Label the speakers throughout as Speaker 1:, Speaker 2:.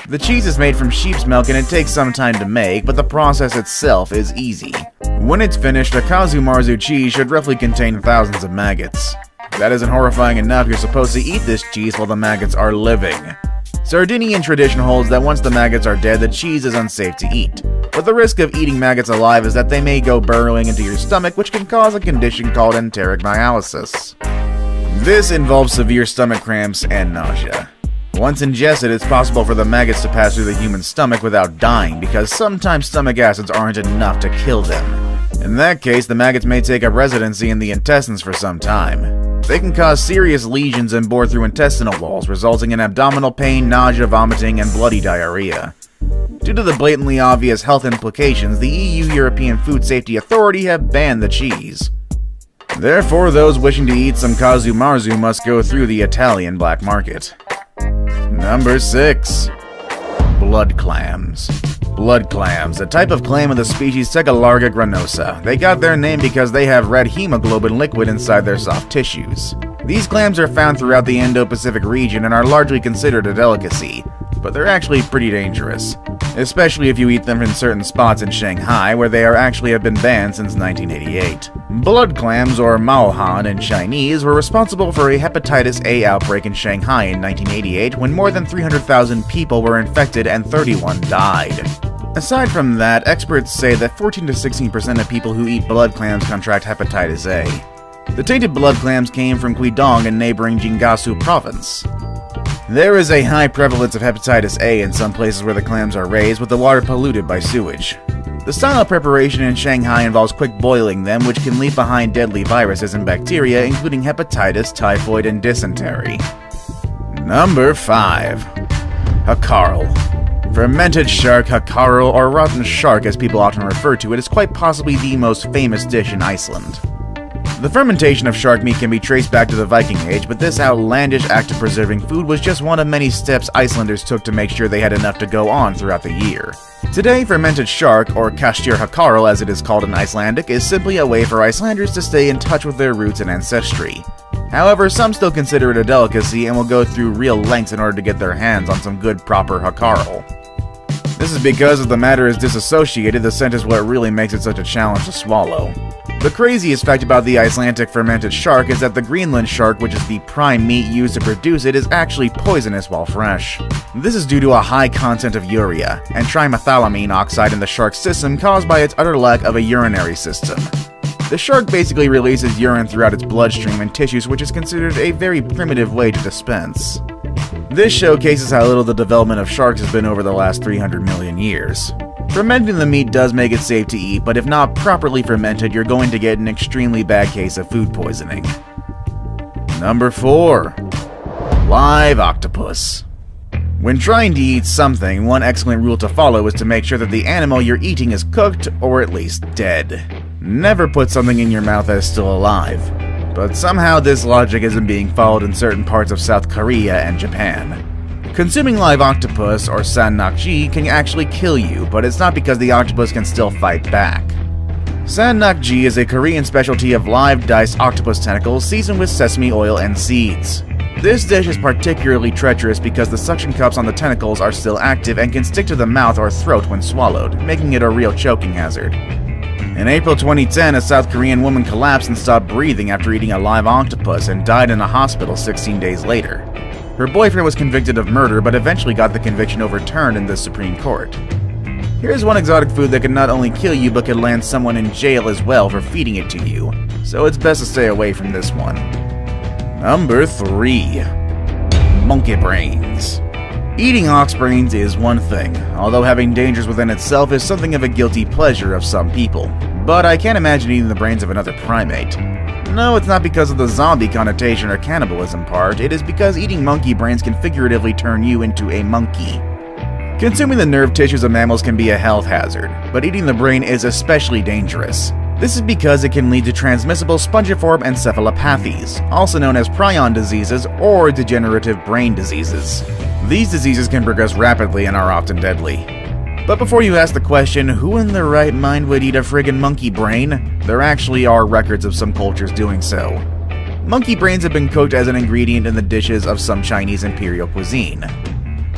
Speaker 1: The cheese is made from sheep's milk and it takes some time to make, but the process itself is easy. When it's finished, a Kazu Marzu cheese should roughly contain thousands of maggots. If that isn't horrifying enough, you're supposed to eat this cheese while the maggots are living. Sardinian tradition holds that once the maggots are dead, the cheese is unsafe to eat. But the risk of eating maggots alive is that they may go burrowing into your stomach, which can cause a condition called enteric dialysis. This involves severe stomach cramps and nausea. Once ingested, it's possible for the maggots to pass through the human stomach without dying, because sometimes stomach acids aren't enough to kill them. In that case, the maggots may take up residency in the intestines for some time. They can cause serious lesions and bore through intestinal walls, resulting in abdominal pain, nausea, vomiting, and bloody diarrhea. Due to the blatantly obvious health implications, the EU European Food Safety Authority have banned the cheese. Therefore, those wishing to eat some Kazu Marzu must go through the Italian black market. Number 6. Blood clams. Blood clams, a type of clam of the species Tegalarga granosa. They got their name because they have red hemoglobin liquid inside their soft tissues. These clams are found throughout the Indo-Pacific region and are largely considered a delicacy, but they're actually pretty dangerous, especially if you eat them in certain spots in Shanghai where they actually have been banned since 1988. Blood clams, or maohan in Chinese, were responsible for a hepatitis A outbreak in Shanghai in 1988 when more than 300,000 people were infected and 31 died. Aside from that, experts say that 14 to 16% of people who eat blood clams contract hepatitis A. The tainted blood clams came from Guidong in neighboring Jiangsu province. There is a high prevalence of hepatitis A in some places where the clams are raised, with the water polluted by sewage. The style of preparation in Shanghai involves quick boiling them, which can leave behind deadly viruses and bacteria, including hepatitis, typhoid, and dysentery. Number 5. Hakarl. Fermented shark hakarl, or rotten shark as people often refer to it, is quite possibly the most famous dish in Iceland. The fermentation of shark meat can be traced back to the Viking Age, but this outlandish act of preserving food was just one of many steps Icelanders took to make sure they had enough to go on throughout the year. Today, fermented shark, or kastir hakarl as it is called in Icelandic, is simply a way for Icelanders to stay in touch with their roots and ancestry. However, some still consider it a delicacy and will go through real lengths in order to get their hands on some good proper hakarl. This is because if the matter is disassociated, the scent is what really makes it such a challenge to swallow. The craziest fact about the Icelandic fermented shark is that the Greenland shark, which is the prime meat used to produce it, is actually poisonous while fresh. This is due to a high content of urea and trimethylamine oxide in the shark's system caused by its utter lack of a urinary system. The shark basically releases urine throughout its bloodstream and tissues, which is considered a very primitive way to dispense. This showcases how little the development of sharks has been over the last 300 million years. Fermenting the meat does make it safe to eat, but if not properly fermented, you're going to get an extremely bad case of food poisoning. Number 4. Live octopus. When trying to eat something, one excellent rule to follow is to make sure that the animal you're eating is cooked or at least dead. Never put something in your mouth that is still alive. But somehow this logic isn't being followed in certain parts of South Korea and Japan. Consuming live octopus, or sannakji, can actually kill you, but it's not because the octopus can still fight back. Sannakji is a Korean specialty of live diced octopus tentacles seasoned with sesame oil and seeds. This dish is particularly treacherous because the suction cups on the tentacles are still active and can stick to the mouth or throat when swallowed, making it a real choking hazard. In April 2010, a South Korean woman collapsed and stopped breathing after eating a live octopus and died in a hospital 16 days later. Her boyfriend was convicted of murder, but eventually got the conviction overturned in the Supreme Court. Here's one exotic food that can not only kill you, but could land someone in jail as well for feeding it to you, so it's best to stay away from this one. Number 3. Monkey brains. Eating ox brains is one thing, although having dangers within itself is something of a guilty pleasure of some people. But I can't imagine eating the brains of another primate. No, it's not because of the zombie connotation or cannibalism part, it is because eating monkey brains can figuratively turn you into a monkey. Consuming the nerve tissues of mammals can be a health hazard, but eating the brain is especially dangerous. This is because it can lead to transmissible spongiform encephalopathies, also known as prion diseases or degenerative brain diseases. These diseases can progress rapidly and are often deadly. But before you ask the question, who in their right mind would eat a friggin' monkey brain? There actually are records of some cultures doing so. Monkey brains have been cooked as an ingredient in the dishes of some Chinese imperial cuisine.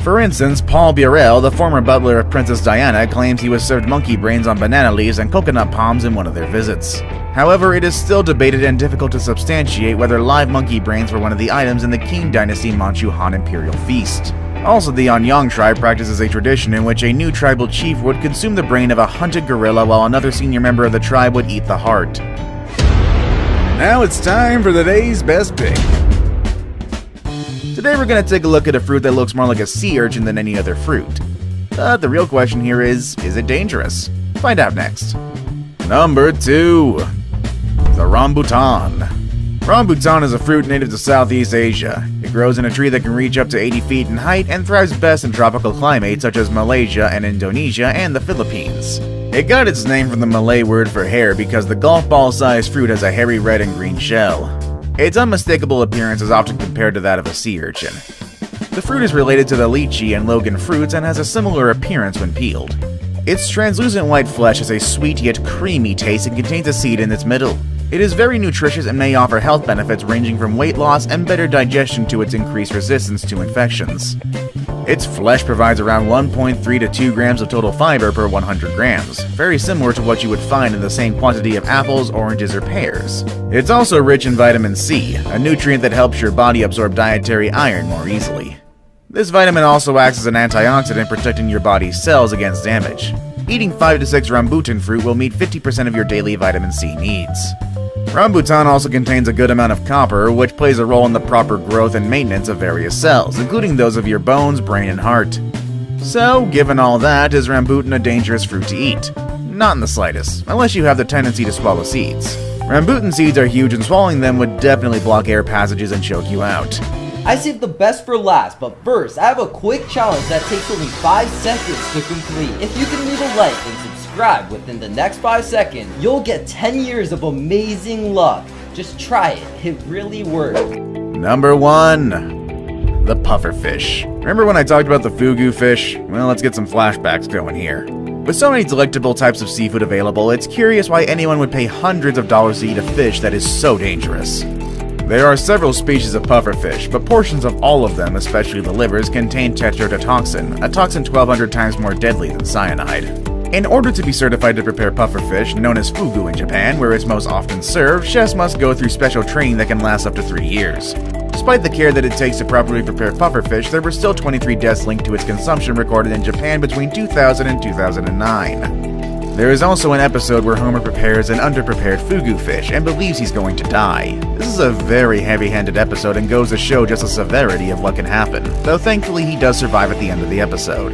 Speaker 1: For instance, Paul Burrell, the former butler of Princess Diana, claims he was served monkey brains on banana leaves and coconut palms in one of their visits. However, it is still debated and difficult to substantiate whether live monkey brains were one of the items in the Qing Dynasty Manchu Han Imperial Feast. Also, the Anyang tribe practices a tradition in which a new tribal chief would consume the brain of a hunted gorilla while another senior member of the tribe would eat the heart. Now it's time for the day's best pick. Today we're going to take a look at a fruit that looks more like a sea urchin than any other fruit. But the real question here is it dangerous? Find out next. Number 2. The rambutan. Rambutan is a fruit native to Southeast Asia. It grows in a tree that can reach up to 80 feet in height and thrives best in tropical climates such as Malaysia and Indonesia and the Philippines. It got its name from the Malay word for hair because the golf ball-sized fruit has a hairy red and green shell. Its unmistakable appearance is often compared to that of a sea urchin. The fruit is related to the lychee and logan fruits and has a similar appearance when peeled. Its translucent white flesh has a sweet yet creamy taste and contains a seed in its middle. It is very nutritious and may offer health benefits ranging from weight loss and better digestion to its increased resistance to infections. Its flesh provides around 1.3 to 2 grams of total fiber per 100 grams, very similar to what you would find in the same quantity of apples, oranges, or pears. It's also rich in vitamin C, a nutrient that helps your body absorb dietary iron more easily. This vitamin also acts as an antioxidant, protecting your body's cells against damage. Eating 5 to 6 rambutan fruit will meet 50% of your daily vitamin C needs. Rambutan also contains a good amount of copper, which plays a role in the proper growth and maintenance of various cells, including those of your bones, brain, and heart. So, given all that, is rambutan a dangerous fruit to eat? Not in the slightest, unless you have the tendency to swallow seeds. Rambutan seeds are huge and swallowing them would definitely block air passages and choke you out.
Speaker 2: I saved the best for last, but first, I have a quick challenge that takes only 5 seconds to complete. If you can leave a like and subscribe within the next 5 seconds, you'll get 10 years of amazing luck. Just try it, it really works.
Speaker 1: Number 1. The pufferfish. Remember when I talked about the fugu fish? Well, let's get some flashbacks going here. With so many delectable types of seafood available, it's curious why anyone would pay hundreds of dollars to eat a fish that is so dangerous. There are several species of pufferfish, but portions of all of them, especially the livers, contain tetrodotoxin, a toxin 1,200 times more deadly than cyanide. In order to be certified to prepare pufferfish, known as fugu in Japan, where it's most often served, chefs must go through special training that can last up to 3 years. Despite the care that it takes to properly prepare pufferfish, there were still 23 deaths linked to its consumption recorded in Japan between 2000 and 2009. There is also an episode where Homer prepares an underprepared fugu fish and believes he's going to die. This is a very heavy-handed episode and goes to show just the severity of what can happen, though thankfully he does survive at the end of the episode.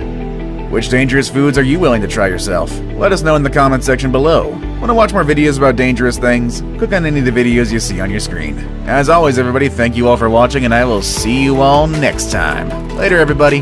Speaker 1: Which dangerous foods are you willing to try yourself? Let us know in the comment section below. Want to watch more videos about dangerous things? Click on any of the videos you see on your screen. As always everybody, thank you all for watching and I will see you all next time. Later everybody.